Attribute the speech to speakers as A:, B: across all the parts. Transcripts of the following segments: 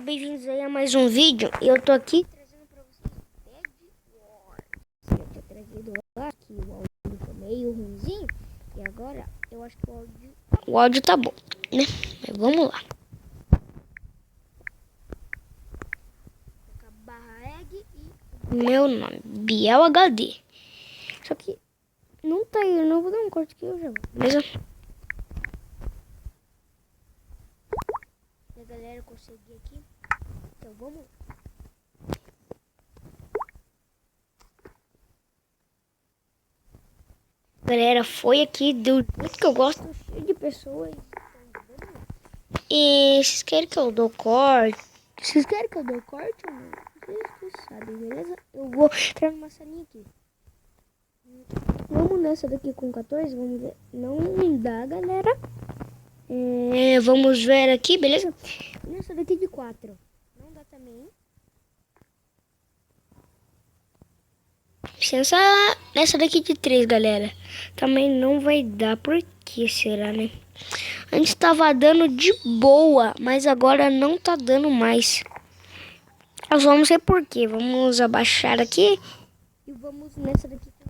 A: bem-vindos aí a mais um vídeo. E eu tô aqui trazendo pra vocês Bed Wars. Eu tinha trazido lá que o áudio foi meio ruimzinho. E agora eu acho que o áudio tá bom, né? Mas vamos lá. Barra egg e meu nome, Biel HD. Só que não tá aí, eu não vou dar um corte aqui, eu já vou. Beleza? E a galera consegui aqui. Então vamos lá. Galera, foi aqui, deu jeito que eu gosto, cheio de pessoas. E vocês querem que eu dou corte? Vocês querem que eu dou corte ou não? Vocês sabem, beleza? Eu vou entrar numa salinha aqui. Vamos nessa daqui com 14, vamos ver. Não me dá, galera. Vamos ver aqui, beleza? Nessa daqui de 4. Não dá também. Licença, nessa daqui de 3, galera. Também não vai dar. Por que será, né? Antes tava dando de boa, mas agora não tá dando mais. Nós vamos ver por quê. Vamos abaixar aqui. E vamos nessa daqui com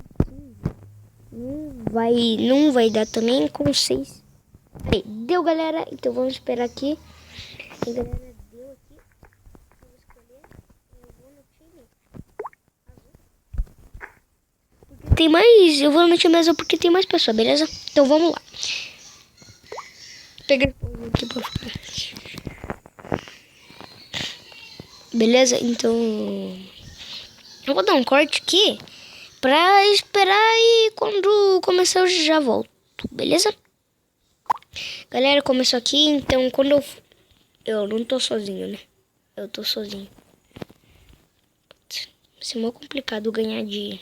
A: 15. Não vai dar também com 6. Aí, deu, galera. Então vamos esperar aqui. E, galera, deu aqui. Eu vou escolher. Eu vou no time azul. Porque tem mais. Eu vou no time azul porque tem mais pessoas, beleza? Então vamos lá. Peguei aqui pra ficar. Beleza? Então eu vou dar um corte aqui pra esperar e quando começar eu já volto. Beleza? Galera, começou aqui, então quando eu não tô sozinho, né? Eu tô sozinho. Vai ser muito complicado ganhar de...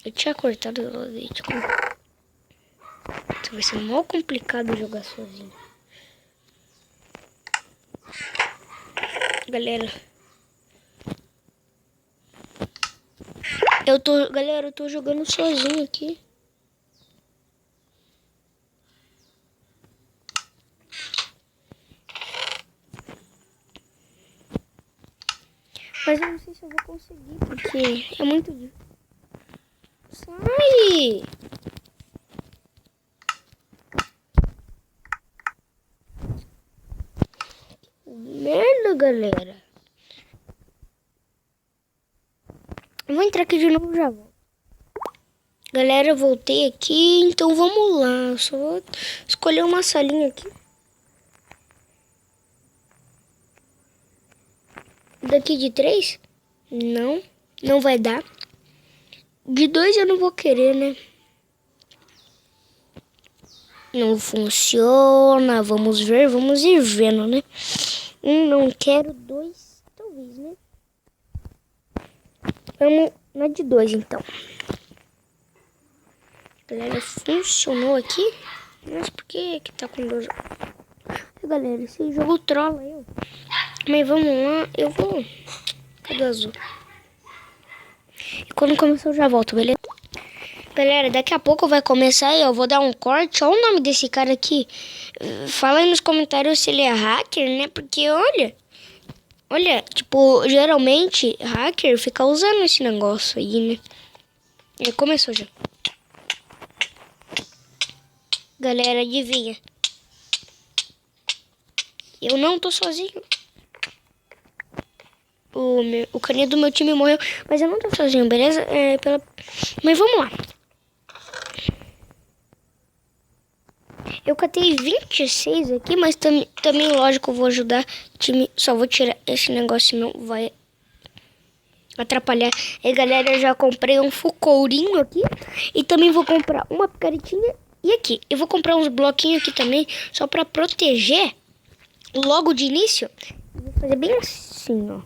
A: Eu tinha cortado o vídeo. Vai ser muito complicado jogar sozinho. Galera, eu tô jogando sozinho aqui. Mas eu não sei se eu vou conseguir, porque é muito difícil. Sai! Merda, galera. Eu vou entrar aqui de novo e já volto. Galera, eu voltei aqui, então vamos lá. Eu só vou escolher uma salinha aqui. Daqui de 3? Não vai dar. De 2 eu não vou querer, né? Não funciona. Vamos ver, vamos ir vendo, né? Não quero, 2, talvez, né? Vamos na de 2, então. Galera, funcionou aqui. Mas por que tá com 2? Galera, esse jogo trola eu. Mas vamos lá, eu vou... Cadê o azul? E quando começar eu já volto, beleza? Galera, daqui a pouco vai começar e eu vou dar um corte. Olha o nome desse cara aqui. Fala aí nos comentários se ele é hacker, né? Porque olha, tipo, geralmente hacker fica usando esse negócio aí, né? E começou já. Galera, adivinha? Eu não tô sozinho. O carinha do meu time morreu, mas eu não tô sozinho, beleza? Mas vamos lá. Eu catei 26 aqui, mas também lógico, eu vou ajudar o time. Só vou tirar esse negócio, não vai atrapalhar. E galera, eu já comprei um fucourinho aqui. E também vou comprar uma picaretinha. E aqui, eu vou comprar uns bloquinhos aqui também, só pra proteger logo de início. Eu vou fazer bem assim, ó.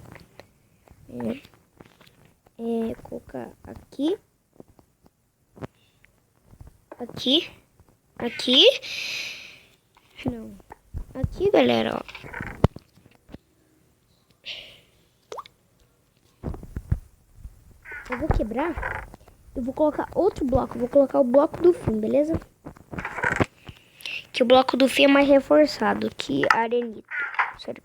A: Colocar aqui. Aqui. Não. Aqui, galera, ó. Eu vou quebrar. Eu vou colocar outro bloco. Vou colocar o bloco do fim, beleza? Que o bloco do fim é mais reforçado que a arenita. Sério.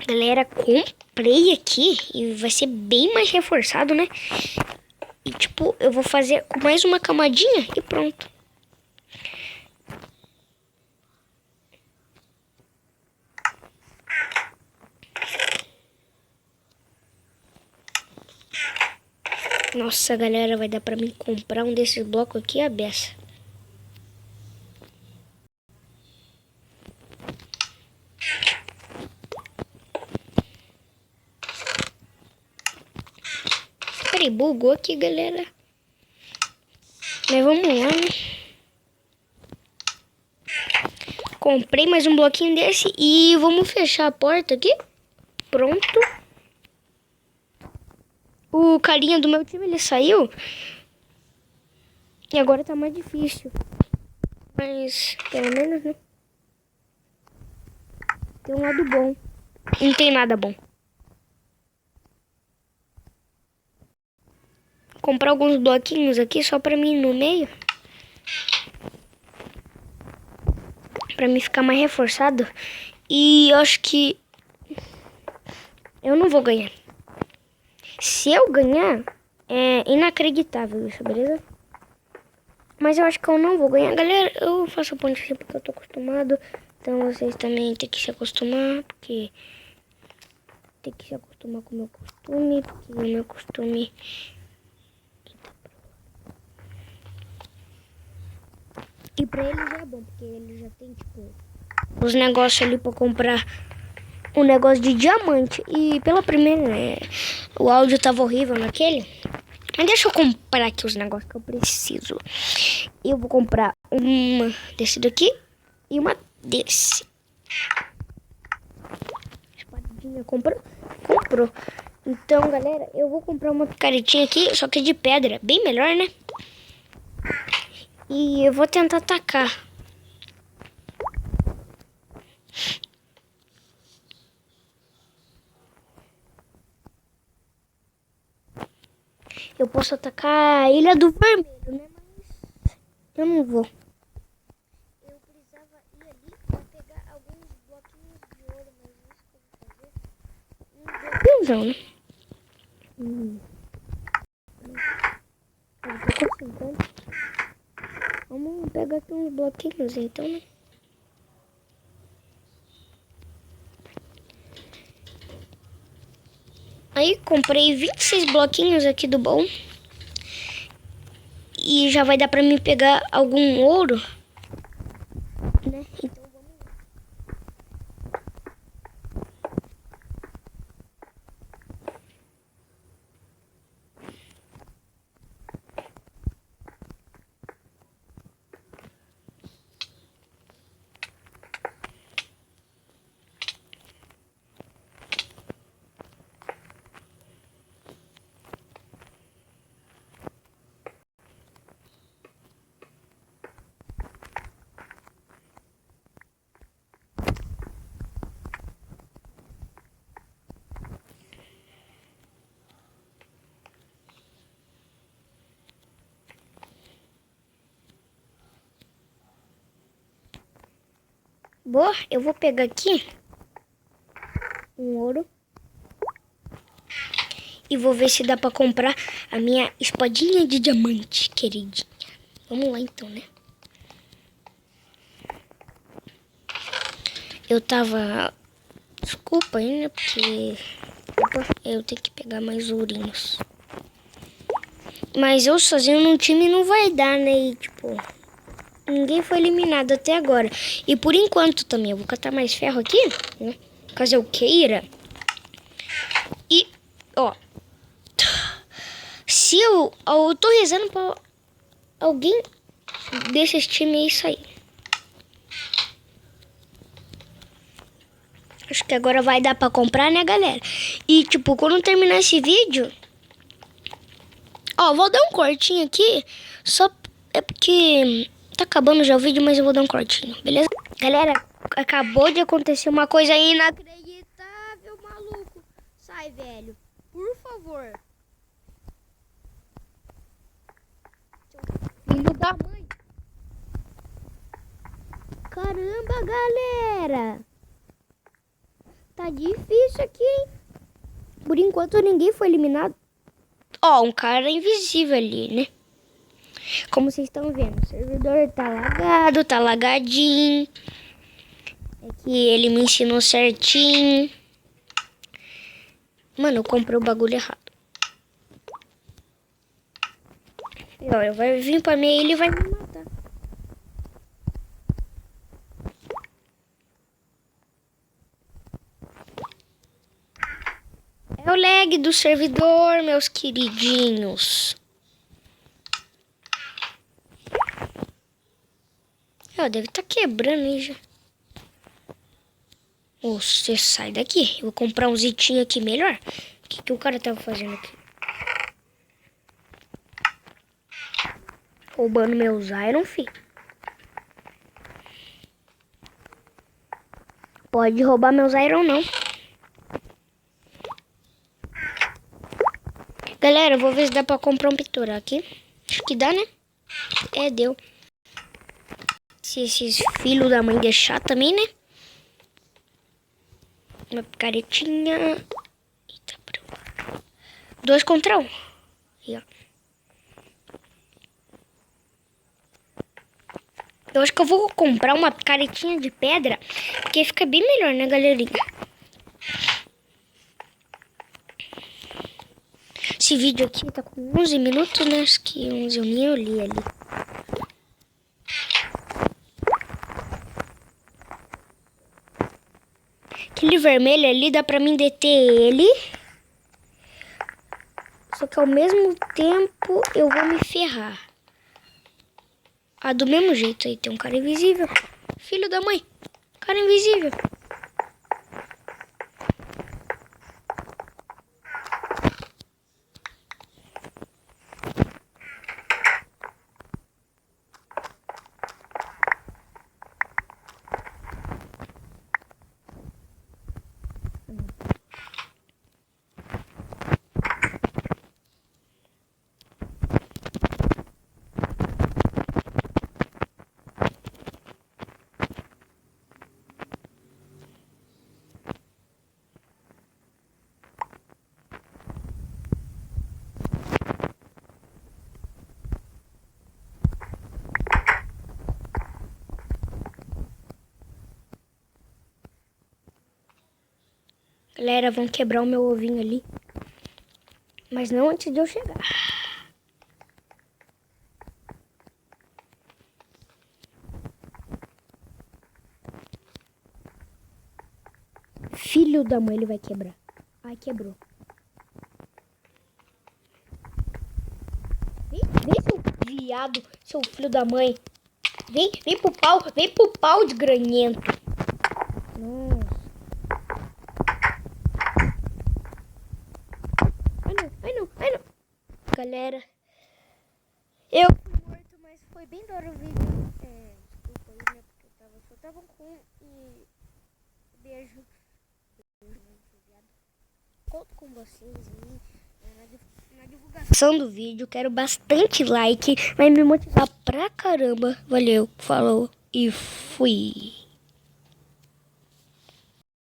A: Galera, comprei aqui e vai ser bem mais reforçado, né? E tipo, eu vou fazer mais uma camadinha e pronto. Nossa, galera, vai dar pra mim comprar um desses blocos aqui, a beça. Peraí, bugou aqui, galera. Mas vamos lá, né? Comprei mais um bloquinho desse e vamos fechar a porta aqui. Pronto. O carinha do meu time, ele saiu. E agora tá mais difícil. Mas, pelo menos, né? Tem um lado bom. Não tem nada bom. Comprar alguns bloquinhos aqui só pra mim ir no meio. Pra mim ficar mais reforçado. E eu acho que eu não vou ganhar. Se eu ganhar, é inacreditável isso, beleza? Mas eu acho que eu não vou ganhar. Galera, eu faço a ponte assim porque eu tô acostumado. Então vocês também tem que se acostumar. Porque tem que se acostumar com o meu costume. Porque o meu costume... E pra ele já é bom, porque ele já tem, tipo, os negócios ali pra comprar um negócio de diamante. E pela primeira, né, o áudio tava horrível naquele. Mas deixa eu comprar aqui os negócios que eu preciso. Eu vou comprar uma desse daqui e uma desse. Espadinha comprou. Então, galera, eu vou comprar uma picaretinha aqui, só que de pedra. Bem melhor, né? E eu vou tentar atacar. Eu posso atacar a Ilha do Vermelho, né? Mas eu não vou. Eu precisava ir ali pra pegar alguns bloquinhos de ouro, mas isso que eu vou fazer. Não, né? Eu tô com 50. Vamos pegar aqui uns bloquinhos então, né? Aí comprei 26 bloquinhos aqui do bom. E já vai dar pra mim pegar algum ouro, né? Então vamos lá. Boa, eu vou pegar aqui um ouro. E vou ver se dá pra comprar a minha espadinha de diamante, queridinha. Vamos lá então, né? Eu tava... Desculpa aí, né? Porque eu tenho que pegar mais ourinhos. Mas eu sozinho no time não vai dar, né? E tipo... Ninguém foi eliminado até agora. E por enquanto também, eu vou catar mais ferro aqui, né? Caso eu queira. E, ó. Se eu tô rezando pra alguém desses times aí sair. Acho que agora vai dar pra comprar, né, galera? E, tipo, quando terminar esse vídeo... Ó, vou dar um cortinho aqui. Só é porque... Tá acabando já o vídeo, mas eu vou dar um cortinho, beleza? Galera, acabou de acontecer uma coisa inacreditável, maluco. Sai, velho. Por favor. Filho da mãe. Caramba, galera. Tá difícil aqui, hein? Por enquanto ninguém foi eliminado. Ó, um cara invisível ali, né? Como vocês estão vendo, o servidor tá lagado, tá lagadinho. É que ele me ensinou certinho. Mano, eu comprei o bagulho errado. E ó, vai vir pra mim e ele vai me matar. É o lag do servidor, meus queridinhos. Ó, deve estar quebrando aí já. Ô, você sai daqui. Eu vou comprar uns itinhos aqui melhor. O que o cara tava fazendo aqui? Roubando meus iron, filho. Pode roubar meus iron, não. Galera, eu vou ver se dá pra comprar um pintor aqui. Acho que dá, né? É, deu. Se esses filhos da mãe deixar também, né? Uma picaretinha. Eita, pronto. 2 contra 1. Aí, ó. Eu acho que eu vou comprar uma picaretinha de pedra, porque fica bem melhor, né, galerinha? Esse vídeo aqui tá com 11 minutos, né? Acho que 11 eu nem olhei ali. Aquele vermelho ali dá pra mim deter ele. Só que ao mesmo tempo eu vou me ferrar. Ah, do mesmo jeito aí tem um cara invisível. Filho da mãe. Cara invisível. Galera, vão quebrar o meu ovinho ali. Mas não antes de eu chegar. Filho da mãe, ele vai quebrar. Ai, quebrou. Vem, seu viado, seu filho da mãe. Vem pro pau de granhento. Nossa. Ai não. Galera, eu fui morto, mas foi bem da hora o vídeo. Desculpa aí, né, porque eu só tava com... E... Beijo. Conto com vocês aí na divulgação do vídeo. Quero bastante like, vai me motivar pra caramba. Valeu, falou e fui.